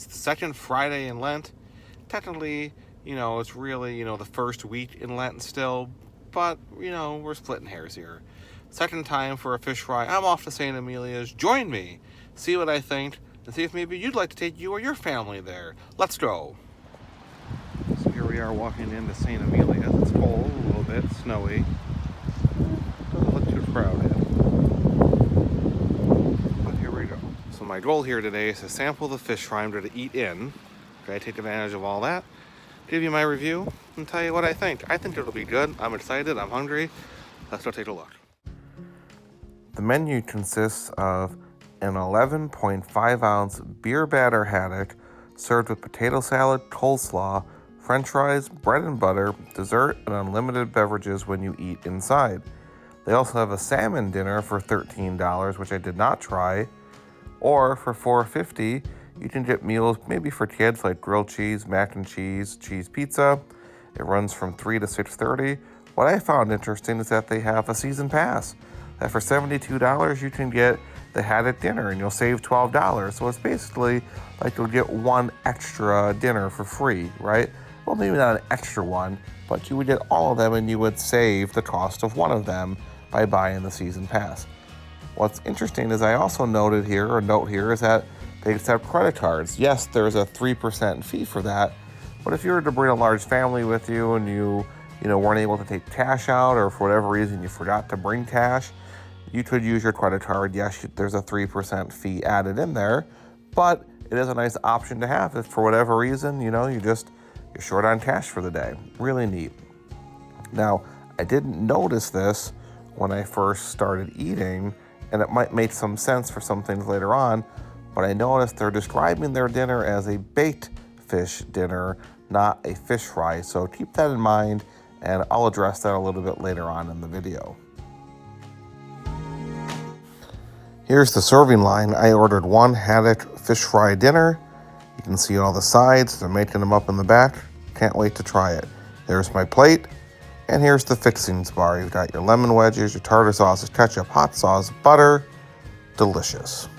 It's the second Friday in Lent. Technically, it's really, the first week in Lent still, but, we're splitting hairs here. Second time for a fish fry. I'm off to St. Amelia's. Join me. See what I think, and see if maybe you'd like to take you or your family there. Let's go. So here we are walking into St. Amelia's. It's cold, a little bit, snowy. Doesn't look too crowded. But here we go. So my goal here today is to sample the fish fry I'm going to eat in. Okay, take advantage of all that. Give you my review and tell you what I think. I think it'll be good. I'm excited. I'm hungry. Let's go take a look. The menu consists of an 11.5 ounce beer batter haddock served with potato salad, coleslaw, french fries, bread and butter, dessert, and unlimited beverages when you eat inside. They also have a salmon dinner for $13, which I did not try, or for $4.50, you can get meals maybe for kids like grilled cheese, mac and cheese, cheese pizza. It runs from 3 to 6:30. What I found interesting is that they have a season pass. That for $72 you can get the haddock dinner and you'll save $12. So it's basically like you'll get one extra dinner for free, right? Well, maybe not an extra one, but you would get all of them and you would save the cost of one of them by buying the season pass. What's interesting is I also note here is that they accept credit cards. Yes, there's a 3% fee for that, but if you were to bring a large family with you and you weren't able to take cash out, or for whatever reason you forgot to bring cash, you could use your credit card. Yes, there's a 3% fee added in there, but it is a nice option to have if for whatever reason, you're short on cash for the day. Really neat. Now, I didn't notice this when I first started eating, and it might make some sense for some things later on, but I noticed they're describing their dinner as a baked fish dinner, not a fish fry. So keep that in mind, and I'll address that a little bit later on in the video. Here's the serving line. I ordered one haddock fish fry dinner. You can see all the sides. They're making them up in the back. Can't wait to try it. There's my plate. And here's the fixings bar. You've got your lemon wedges, your tartar sauce, ketchup, hot sauce, butter. Delicious.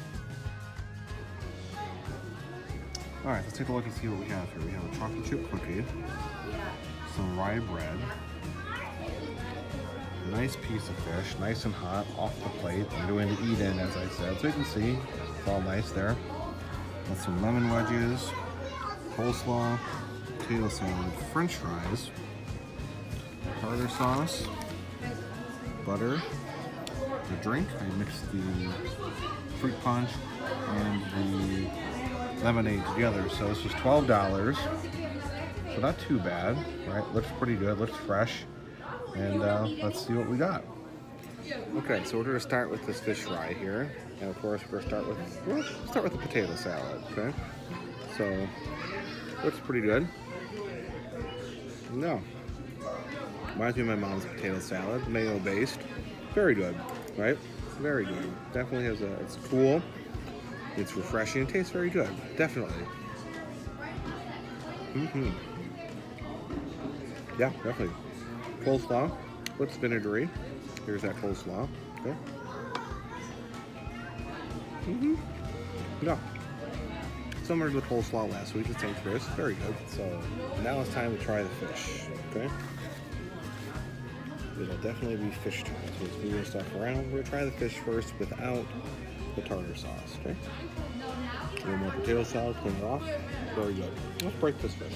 All right, let's take a look and see what we have here. We have a chocolate chip cookie, some rye bread, a nice piece of fish, nice and hot, off the plate. I'm doing the eat-in, as I said, so you can see it's all nice there. Got some lemon wedges, coleslaw, potato salad, french fries, tartar sauce, butter, the drink. I mixed the fruit punch and the lemonade together, so this was $12, so not too bad, right? Looks pretty good, looks fresh, and let's see what we got. Okay, so we're going to start with this fish fry here, and of course we're going to start with the potato salad. Okay, so looks pretty good. No, reminds me of my mom's potato salad, mayo based. Very good, right? Very good. Definitely it's cool. It's refreshing. It tastes very good. Definitely. Yeah, definitely. Coleslaw. Looks vinegary. Here's that coleslaw. Okay. Yeah. Similar to the coleslaw last week. It tastes crisp. Very good. So now it's time to try the fish. Okay. It'll definitely be fish time. So let's move stuff around. We're going to try the fish first without the tartar sauce, okay? A little more potato salad, clean it off. Very good. Let's break this fish.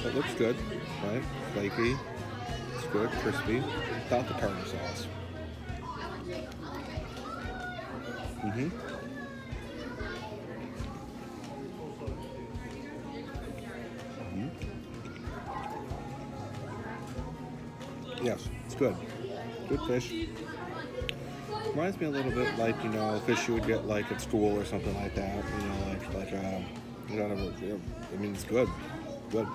It looks good, right? Flaky. It's good, crispy. Without the tartar sauce. Yes, it's good. Good fish. Reminds me a little bit like, fish you would get like at school or something like that. It's good. Good.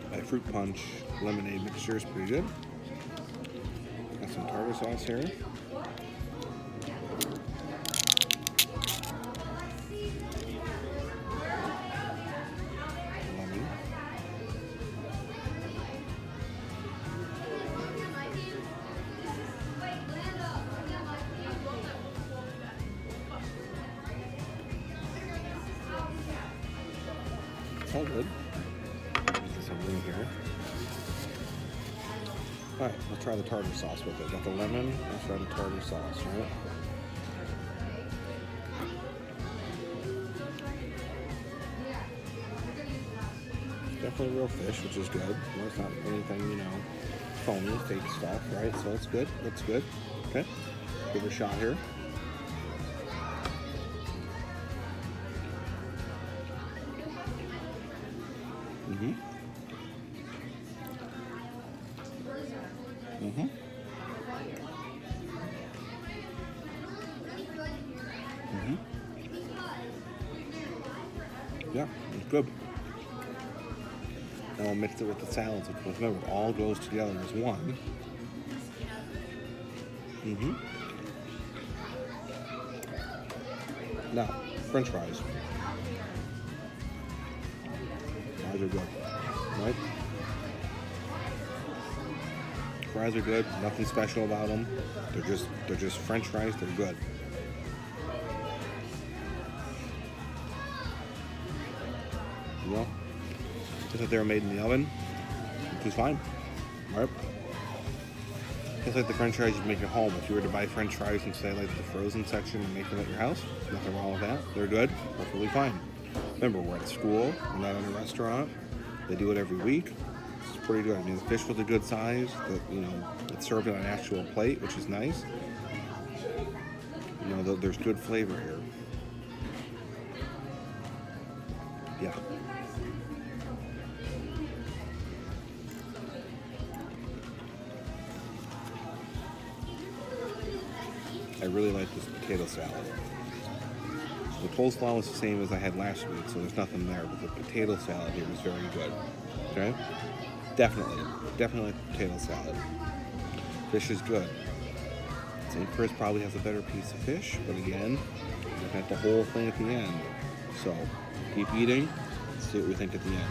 My fruit punch lemonade mixture is pretty good. Got some tartar sauce here. all good. Get some room here. All right, let's try the tartar sauce with it. Got the lemon. Let's try the tartar sauce, right? Definitely real fish, which is good. Well, it's not anything, you know, phony, fake stuff, right? So it's good. It's good. Okay. Give it a shot here. Mm-hmm. Mm-hmm. Mm-hmm. Yeah, it's good. And I'll mix it with the salads, which remember, it all goes together as one. Mm-hmm. Now, French fries. Fries are good, right? Fries are good. Nothing special about them. They're just French fries. They're good. You know, just that they were made in the oven, which is fine, right? Just like the French fries you make at home. If you were to buy French fries and say like the frozen section and make them at your house, nothing wrong with that. They're good, perfectly fine. Remember, we're at school, we're not in a restaurant. They do it every week. It's pretty good. I mean, the fish was a good size. You know, it's served on an actual plate, which is nice. You know, there's good flavor here. Yeah. I really like this potato salad. The coleslaw was the same as I had last week, so there's nothing there, but the potato salad here is very good. Okay? Definitely like the potato salad. Fish is good. St. Chris probably has a better piece of fish, but again, you got the whole thing at the end. So, keep eating, see what we think at the end.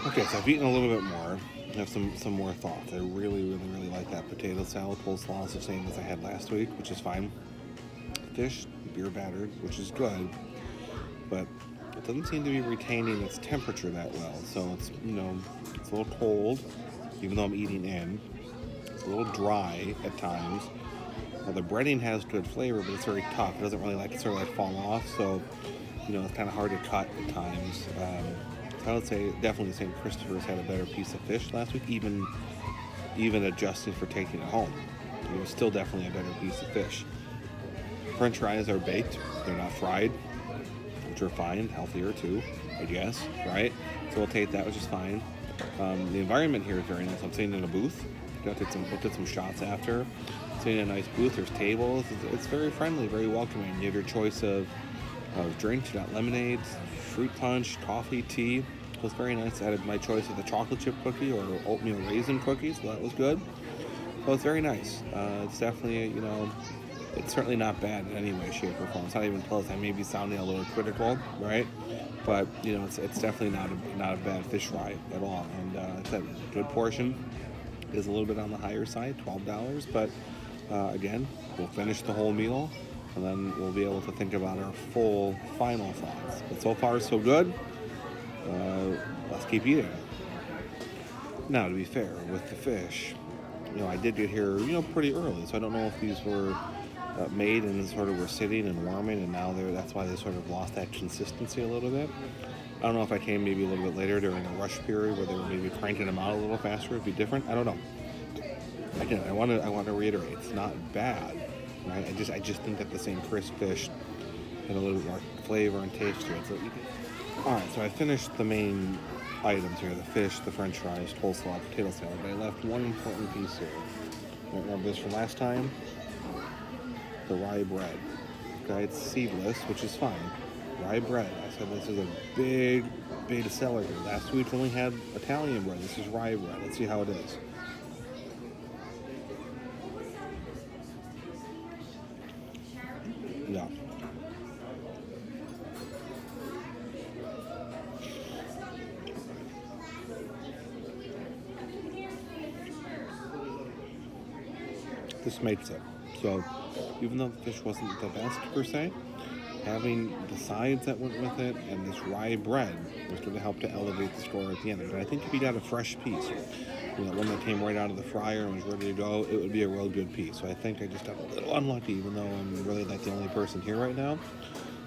Okay, so I've eaten a little bit more. I have some more thoughts. I really like that potato salad. Coleslaw is the same as I had last week, which is fine. Fish, beer battered, which is good, but it doesn't seem to be retaining its temperature that well. So it's, you know, it's a little cold, even though I'm eating in. It's a little dry at times. Well, the breading has good flavor, but it's very tough. It doesn't really sort of fall off. So, you know, it's kind of hard to cut at times. I would say definitely St. Christopher's had a better piece of fish last week, even adjusting for taking it home. It was still definitely a better piece of fish. French fries are baked; they're not fried, which are fine, healthier too, I guess, right? So we'll take that, which is fine. The environment here is very nice. I'm sitting in a booth. Looked at some shots after. Sitting in a nice booth. There's tables. It's very friendly, very welcoming. You have your choice of drinks. You got lemonades, fruit punch, coffee, tea. So it's very nice. I had my choice of the chocolate chip cookie or oatmeal raisin cookie, so that was good. So it's very nice. It's definitely, you know, it's certainly not bad in any way, shape, or form. It's not even close. I may be sounding a little critical, right? But, you know, it's definitely not a bad fish fry at all. And it's a good portion. Is a little bit on the higher side, $12. But again, we'll finish the whole meal, and then we'll be able to think about our full final thoughts. But so far, so good. Let's keep eating. Now, to be fair, with the fish, you know, I did get here, you know, pretty early, so I don't know if these were made and sort of were sitting and warming, and now that's why they sort of lost that consistency a little bit. I don't know if I came maybe a little bit later during a rush period where they were maybe cranking them out a little faster. It'd be different. I don't know. Again, I want to reiterate, it's not bad, right? I just think that the St. Chris fish had a little bit more flavor and taste to it. So all right, so I finished the main items here: the fish, the French fries, coleslaw, potato salad. But I left one important piece here. Remember this from last time? The rye bread. Okay, it's seedless, which is fine. Rye bread. I said this is a big seller here. Last week only had Italian bread. This is rye bread. Let's see how it is. No. This makes it. So, even though the fish wasn't the best per se, having the sides that went with it and this rye bread was going to help to elevate the score at the end. And I think if you got a fresh piece, one that came right out of the fryer and was ready to go, it would be a real good piece. So I think I just got a little unlucky, even though I'm really like the only person here right now.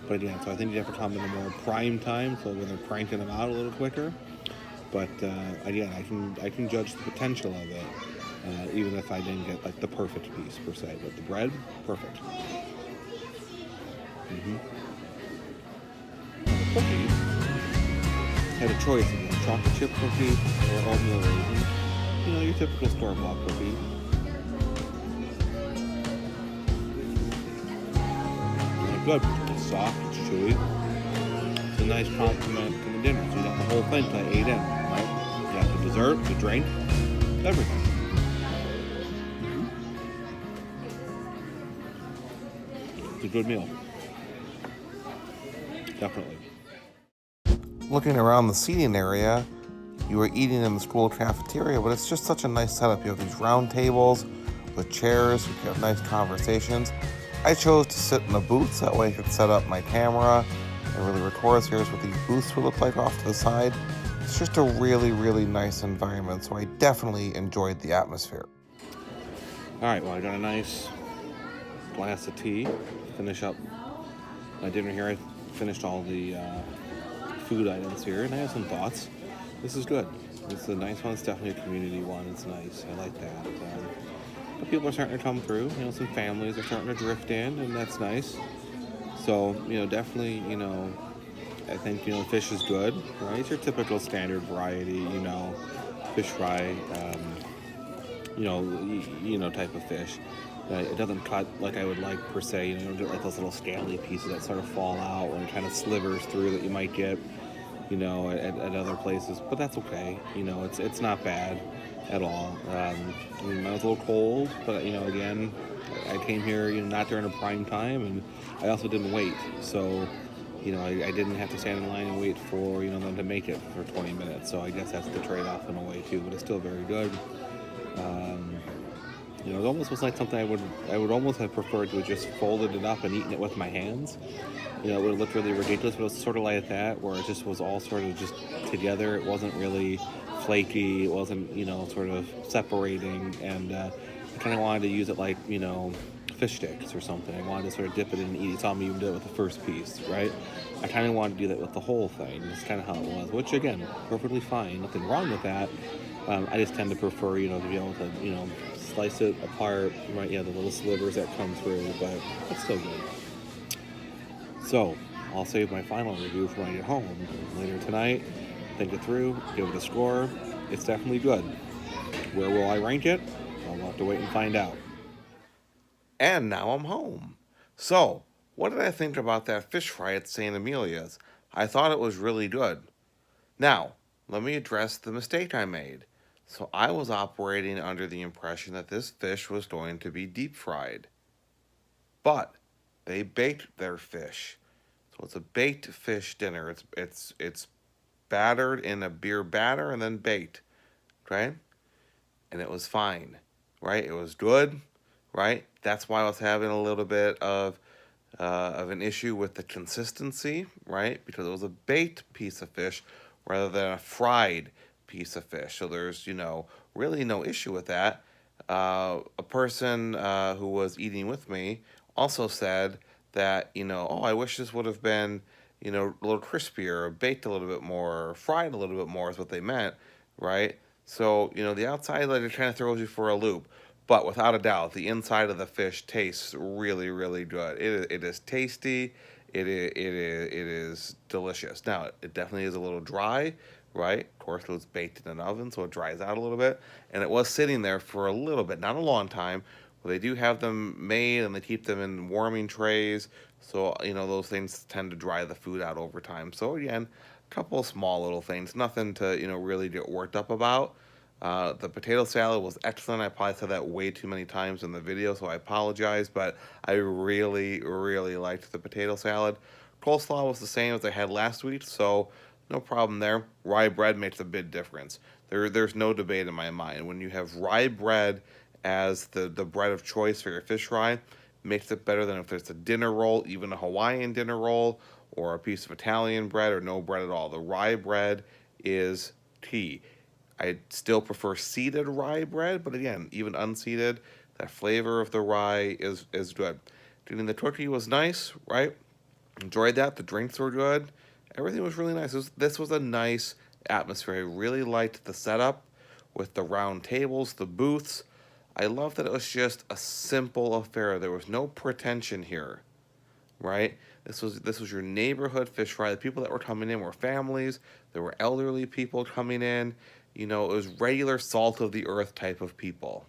But again, so I think you have to come in a more prime time, so when they're cranking them out a little quicker. But again, I can judge the potential of it, even if I didn't get like the perfect piece per se. But the bread, perfect. The cookies had a choice of chocolate chip cookie or oatmeal raisin. Your typical store-bought cookie. Good. It's soft, it's chewy. It's a nice compliment to the dinner. So you got the whole thing to ate in, right? You got the dessert, the drink, everything. It's a good meal. Definitely. Looking around the seating area, you were eating in the school cafeteria, but it's just such a nice setup. You have these round tables with chairs, you can have nice conversations. I chose to sit in the booths, that way I could set up my camera and really record. So here's what these booths would look like off to the side. It's just a really nice environment, so I definitely enjoyed the atmosphere. All right, well, I got a nice glass of tea to finish up my dinner here. I finished all the food items here, and I have some thoughts. This is good. It's a nice one. It's definitely a community one. It's nice. I like that. But people are starting to come through. Some families are starting to drift in, and that's nice. So, definitely, I think, fish is good, right? It's your typical standard variety, fish fry, type of fish. It doesn't cut like I would like per se. You don't get like those little scaly pieces that sort of fall out or kind of slivers through that you might get, at other places. But that's okay. It's not bad at all. Mine was a little cold, but again, I came here, not during a prime time, and I also didn't wait. So, I didn't have to stand in line and wait for them to make it for 20 minutes. So I guess that's the trade-off in a way too. But it's still very good. It almost was like something I would almost have preferred to have just folded it up and eaten it with my hands. It would have looked really ridiculous, but it was sort of like that, where it just was all sort of just together. It wasn't really flaky. It wasn't, sort of separating. And I kind of wanted to use it like, fish sticks or something. I wanted to sort of dip it in and eat it. You saw me even do it with the first piece, right? I kind of wanted to do that with the whole thing. That's kind of how it was, which, again, perfectly fine. Nothing wrong with that. I just tend to prefer, to be able to, slice it apart, right? The little slivers that come through, but it's still good. So, I'll save my final review for when I get home later tonight. Think it through, give it a score. It's definitely good. Where will I rank it? I'll have to wait and find out. And now I'm home. So, what did I think about that fish fry at St. Amelia's? I thought it was really good. Now, let me address the mistake I made. So I was operating under the impression that this fish was going to be deep fried. But they baked their fish. So it's a baked fish dinner. It's battered in a beer batter and then baked, right? And it was fine, right? It was good, right? That's why I was having a little bit of an issue with the consistency, right? Because it was a baked piece of fish rather than a fried piece of fish. So there's, really no issue with that. A person who was eating with me also said that, oh, I wish this would have been, a little crispier or baked a little bit more or fried a little bit more is what they meant, right? So, the outside layer kind of throws you for a loop. But without a doubt, the inside of the fish tastes really good. It is tasty. it is delicious. Now it definitely is a little dry, right? Of course, it was baked in an oven, so it dries out a little bit, and it was sitting there for a little bit, not a long time. But they do have them made, and they keep them in warming trays, so those things tend to dry the food out over time. So again, a couple of small little things, nothing to really get worked up about. The potato salad was excellent. I probably said that way too many times in the video, so I apologize, but I really, really liked the potato salad. Coleslaw was the same as I had last week, so no problem there. Rye bread makes a big difference. There's no debate in my mind. When you have rye bread as the bread of choice for your fish fry, makes it better than if it's a dinner roll, even a Hawaiian dinner roll, or a piece of Italian bread, or no bread at all. The rye bread is key. I still prefer seeded rye bread, but again, even unseeded, that flavor of the rye is good. Doing the turkey was nice, right? Enjoyed that. The drinks were good. Everything was really nice. This was a nice atmosphere. I really liked the setup with the round tables, the booths. I love that it was just a simple affair. There was no pretension here, right? This was your neighborhood fish fry. The people that were coming in were families. There were elderly people coming in. It was regular salt of the earth type of people,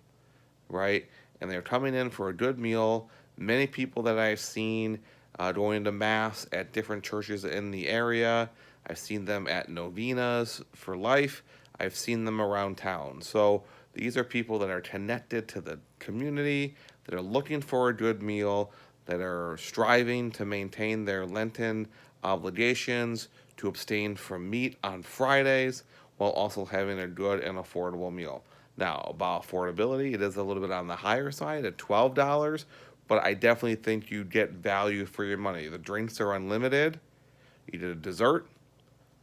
right? And they're coming in for a good meal. Many people that I've seen going to mass at different churches in the area. I've seen them at novenas for life. I've seen them around town. So these are people that are connected to the community, that are looking for a good meal, that are striving to maintain their Lenten obligations, to abstain from meat on Fridays, while also having a good and affordable meal. Now, about affordability, it is a little bit on the higher side at $12, but I definitely think you get value for your money. The drinks are unlimited. You did a dessert,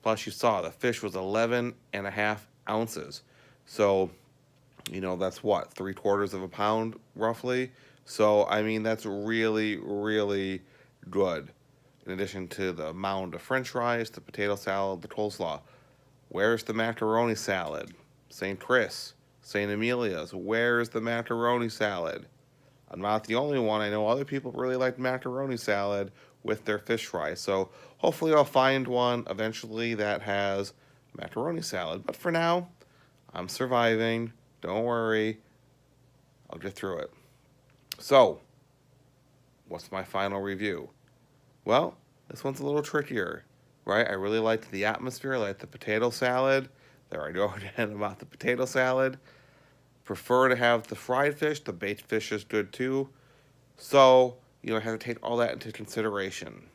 plus you saw the fish was 11 and a half ounces. So, that's what, 3/4 of a pound roughly? So, I mean, that's really, really good. In addition to the mound of french fries, the potato salad, the coleslaw. Where's the macaroni salad? St. Chris, St. Amelia's. Where's the macaroni salad? I'm not the only one. I know other people really like macaroni salad with their fish fry. So hopefully I'll find one eventually that has macaroni salad. But for now, I'm surviving. Don't worry. I'll get through it. So, what's my final review? Well, this one's a little trickier, right? I really liked the atmosphere. I liked the potato salad. There I go again about the potato salad. Prefer to have the fried fish. The baked fish is good too. So, I have to take all that into consideration.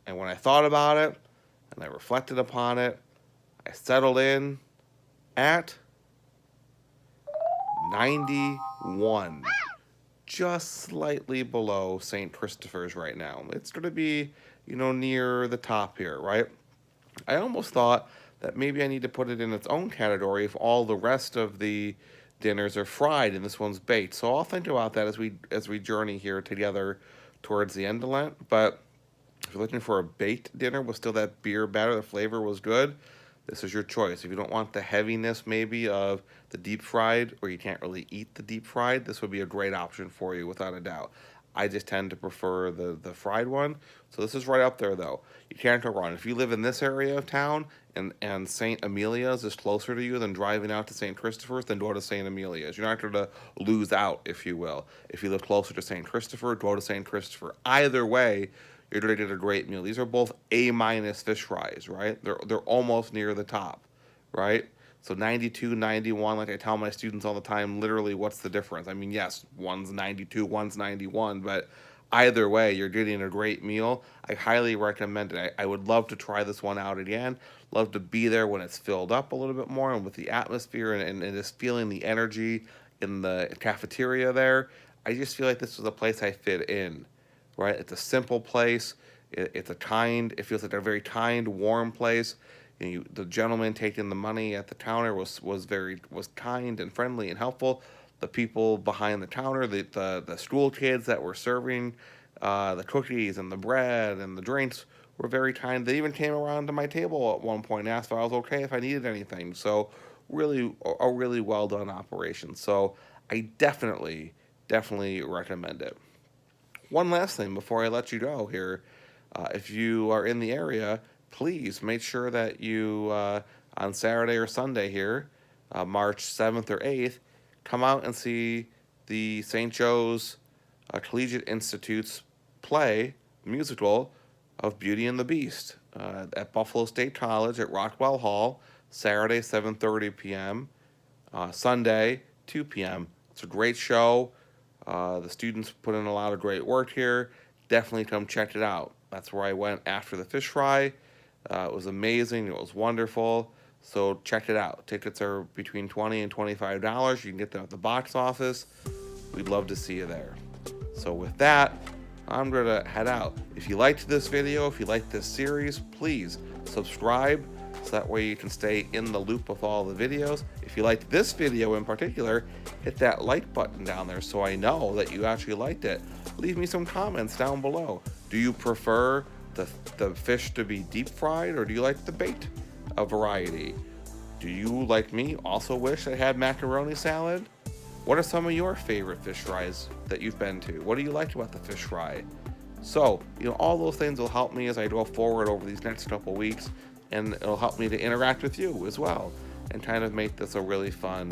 And when I thought about it and I reflected upon it, I settled in at 91. Just slightly below St. Christopher's right now. It's going to be, near the top here, right? I almost thought that maybe I need to put it in its own category if all the rest of the dinners are fried and this one's baked. So I'll think about that as we journey here together towards the end of Lent. But if you're looking for a baked dinner with still that beer batter, the flavor was good, this is your choice. If you don't want the heaviness maybe of the deep fried, or you can't really eat the deep fried, this would be a great option for you without a doubt. I just tend to prefer the fried one. So this is right up there though. You can't go wrong. If you live in this area of town and St. Amelia's is closer to you than driving out to St. Christopher's, then go to St. Amelia's. You're not going to lose out, if you will. If you live closer to St. Christopher, go to St. Christopher. Either way, you're going to get a great meal. These are both A-minus fish fries, right? They're almost near the top, right? So 92, 91, like I tell my students all the time, literally, what's the difference? I mean, yes, one's 92, one's 91, but either way, you're getting a great meal. I highly recommend it. I would love to try this one out again. Love to be there when it's filled up a little bit more and with the atmosphere and just feeling the energy in the cafeteria there. I just feel like this was a place I fit in, right? It's a simple place. It feels like a very kind, warm place. The gentleman taking the money at the counter was kind and friendly and helpful. The people behind the counter, the school kids that were serving the cookies and the bread and the drinks were very kind. They even came around to my table at one point and asked if I was okay if I needed anything. So really, a really well done operation. So I definitely recommend it. one last thing before I let you go here. If you are in the area, please make sure that you, on Saturday or Sunday here, March 7th or 8th, come out and see the St. Joe's Collegiate Institute's musical of Beauty and the Beast at Buffalo State College at Rockwell Hall, Saturday, 7:30 p.m., Sunday, 2 p.m. It's a great show. The students put in a lot of great work here. Definitely come check it out. That's where I went after the fish fry. It was amazing. It was wonderful. So check it out. Tickets are between $20 and $25. You can get them at the box office. We'd love to see you there. So with that, I'm going to head out. If you liked this video, if you liked this series, please subscribe so that way you can stay in the loop with all the videos. If you liked this video in particular, hit that like button down there so I know that you actually liked it. Leave me some comments down below. Do you prefer the fish to be deep fried, or do you like the baked variety? Do you, like me, also wish I had macaroni salad? What are some of your favorite fish fries that you've been to? What do you like about the fish fry? So, all those things will help me as I go forward over these next couple weeks, and it'll help me to interact with you as well and kind of make this a really fun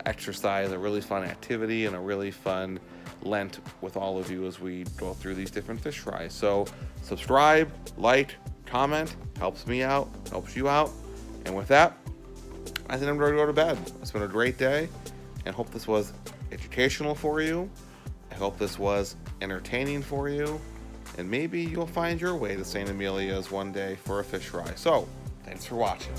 exercise, a really fun activity, and a really fun Lent with all of you as we go through these different fish fries. So subscribe, like, comment, helps me out, helps you out. And with that, I think I'm ready to go to bed. It's been a great day, and hope this was educational for you. I hope this was entertaining for you, and maybe you'll find your way to St. Amelia's one day for a fish fry. So, thanks for watching.